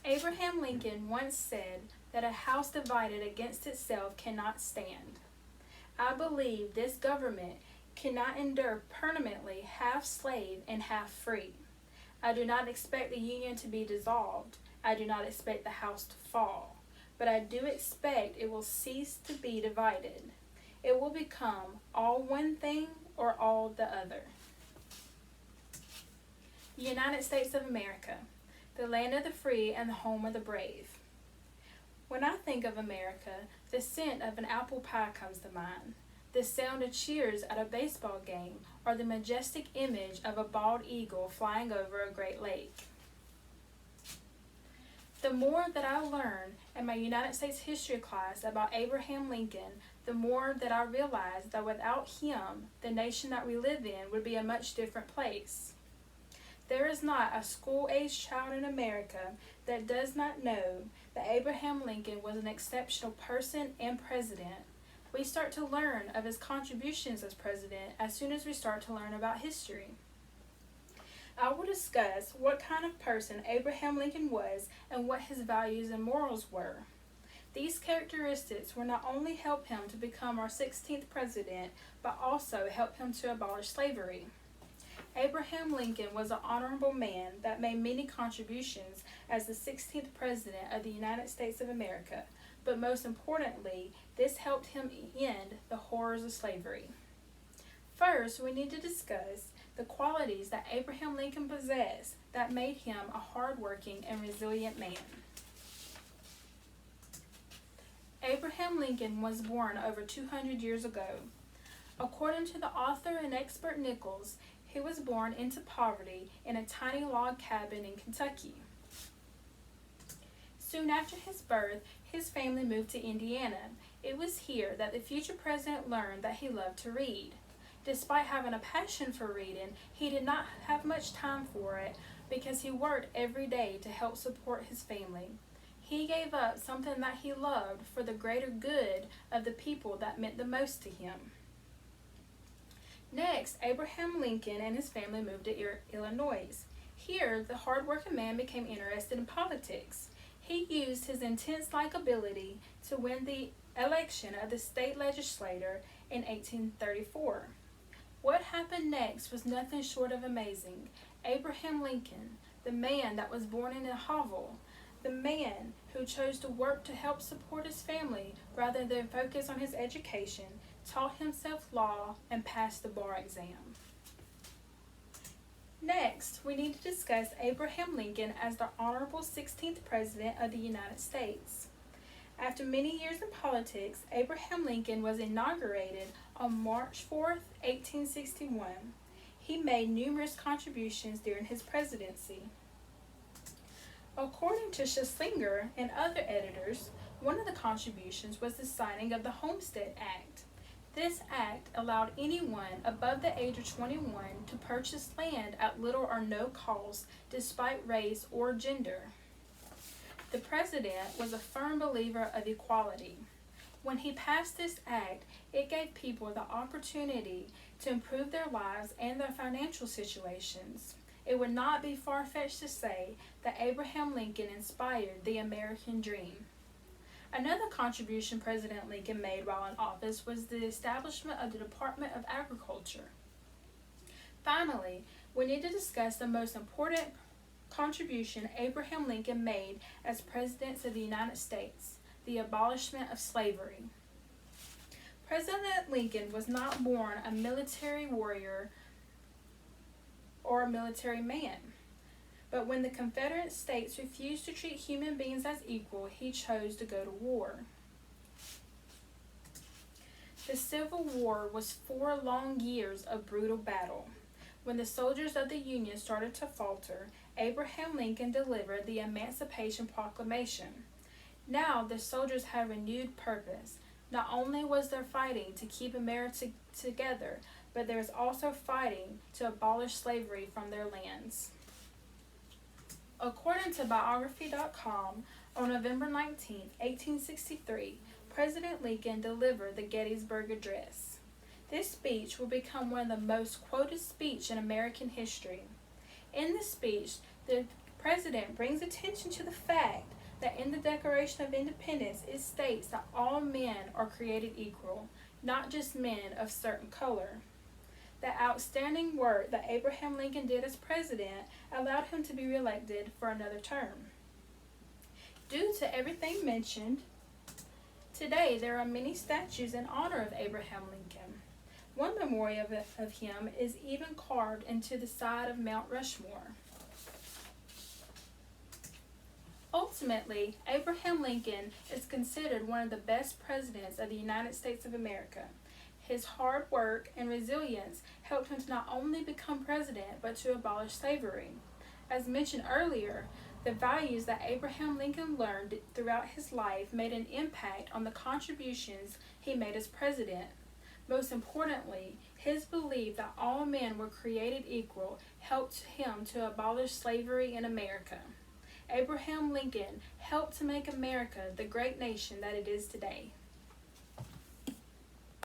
Abraham Lincoln once said that a house divided against itself cannot stand. I believe this government cannot endure permanently half slave and half free. I do not expect the Union to be dissolved. I do not expect the house to fall. But I do expect it will cease to be divided. It will become all one thing or all the other. United States of America, the land of the free and the home of the brave. When I think of America, the scent of an apple pie comes to mind, the sound of cheers at a baseball game, or the majestic image of a bald eagle flying over a great lake. The more that I learn in my United States history class about Abraham Lincoln, the more that I realize that without him, the nation that we live in would be a much different place. There is not a school-aged child in America that does not know that Abraham Lincoln was an exceptional person and president. We start to learn of his contributions as president as soon as we start to learn about history. I will discuss what kind of person Abraham Lincoln was and what his values and morals were. These characteristics will not only help him to become our 16th president, but also help him to abolish slavery. Abraham Lincoln was an honorable man that made many contributions as the 16th President of the United States of America, but most importantly, this helped him end the horrors of slavery. First, we need to discuss the qualities that Abraham Lincoln possessed that made him a hardworking and resilient man. Abraham Lincoln was born over 200 years ago. According to the author and expert Nichols, he was born into poverty in a tiny log cabin in Kentucky. Soon after his birth, his family moved to Indiana. It was here that the future president learned that he loved to read. Despite having a passion for reading, he did not have much time for it because he worked every day to help support his family. He gave up something that he loved for the greater good of the people that meant the most to him. Next, Abraham Lincoln and his family moved to Illinois. Here, the hard-working man became interested in politics. He used his intense likability to win the election of the state legislature in 1834. What happened next was nothing short of amazing. Abraham Lincoln, the man that was born in a hovel, the man who chose to work to help support his family rather than focus on his education, taught himself law and passed the bar exam. Next, we need to discuss Abraham Lincoln as the Honorable 16th President of the United States. After many years in politics, Abraham Lincoln was inaugurated on March 4, 1861. He made numerous contributions during his presidency. According to Schlesinger and other editors, one of the contributions was the signing of the Homestead Act. This act allowed anyone above the age of 21 to purchase land at little or no cost despite race or gender. The president was a firm believer of equality. When he passed this act, it gave people the opportunity to improve their lives and their financial situations. It would not be far-fetched to say that Abraham Lincoln inspired the American dream. Another contribution President Lincoln made while in office was the establishment of the Department of Agriculture. Finally, we need to discuss the most important contribution Abraham Lincoln made as President of the United States, the abolishment of slavery. President Lincoln was not born a military warrior or a military man. But when the Confederate States refused to treat human beings as equal, he chose to go to war. The Civil War was 4 long years of brutal battle. When the soldiers of the Union started to falter, Abraham Lincoln delivered the Emancipation Proclamation. Now the soldiers had renewed purpose. Not only was there fighting to keep America together, but there was also fighting to abolish slavery from their lands. According to Biography.com, on November 19, 1863, President Lincoln delivered the Gettysburg Address. This speech will become one of the most quoted speeches in American history. In this speech, the president brings attention to the fact that in the Declaration of Independence it states that all men are created equal, not just men of certain color. The outstanding work that Abraham Lincoln did as president allowed him to be reelected for another term. Due to everything mentioned, today there are many statues in honor of Abraham Lincoln. One memorial of him is even carved into the side of Mount Rushmore. Ultimately, Abraham Lincoln is considered one of the best presidents of the United States of America. His hard work and resilience helped him to not only become president, but to abolish slavery. As mentioned earlier, the values that Abraham Lincoln learned throughout his life made an impact on the contributions he made as president. Most importantly, his belief that all men were created equal helped him to abolish slavery in America. Abraham Lincoln helped to make America the great nation that it is today.